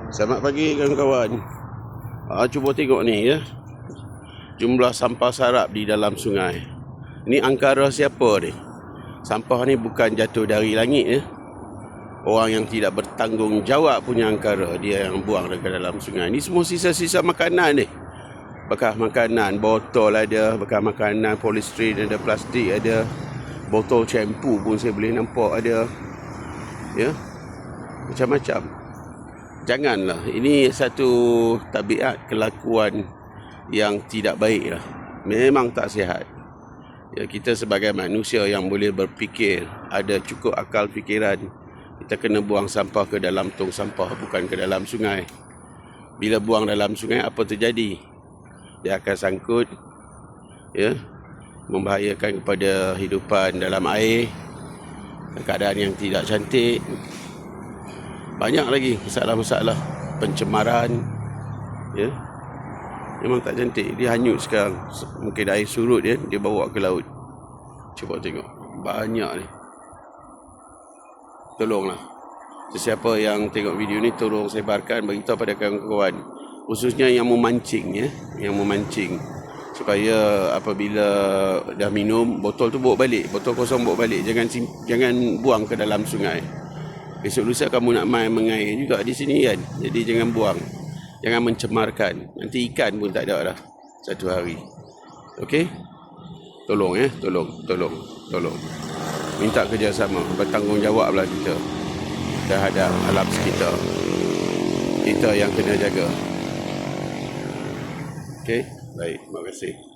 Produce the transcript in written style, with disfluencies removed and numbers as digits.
Selamat pagi kawan-kawan. Cuba tengok ni ya. Jumlah sampah sarap di dalam sungai. Ini angkara siapa ni? Sampah ni bukan jatuh dari langit ya. Orang yang tidak bertanggungjawab punya angkara, dia yang buang dekat dalam sungai. Ini semua sisa-sisa makanan ni. Bekas makanan, botol ada, bekas makanan, polystyrene ada, plastik ada, botol shampoo pun saya boleh nampak ada. Ya. Macam-macam. Janganlah, ini satu tabiat kelakuan yang tidak baik lah. Memang tak sihat. Ya, kita sebagai manusia yang boleh berfikir, ada cukup akal fikiran, kita kena buang sampah ke dalam tong sampah, bukan ke dalam sungai. Bila buang dalam sungai, apa terjadi? Dia akan sangkut, ya, membahayakan kepada hidupan dalam air, keadaan yang tidak cantik. Banyak lagi masalah-masalah pencemaran, ya. Memang tak cantik. Dia hanyut sekarang. Mungkin air surut dia bawa ke laut. Cuba tengok. Banyak ni. Tolonglah. Sesiapa yang tengok video ni, tolong sebarkan, beritahu pada kawan-kawan. Khususnya yang memancing, ya. Yang memancing. Supaya apabila dah minum, botol tu bawa balik. Botol kosong bawa balik. Jangan buang ke dalam sungai. Besok lusa kamu nak main mengair juga di sini kan. Jadi jangan buang. Jangan mencemarkan. Nanti ikan pun tak ada dah satu hari. Okey? Tolong ya, tolong. Minta kerjasama, bertanggungjawablah kita terhadap alam sekitar. Kita yang kena jaga. Okey? Baik, terima kasih.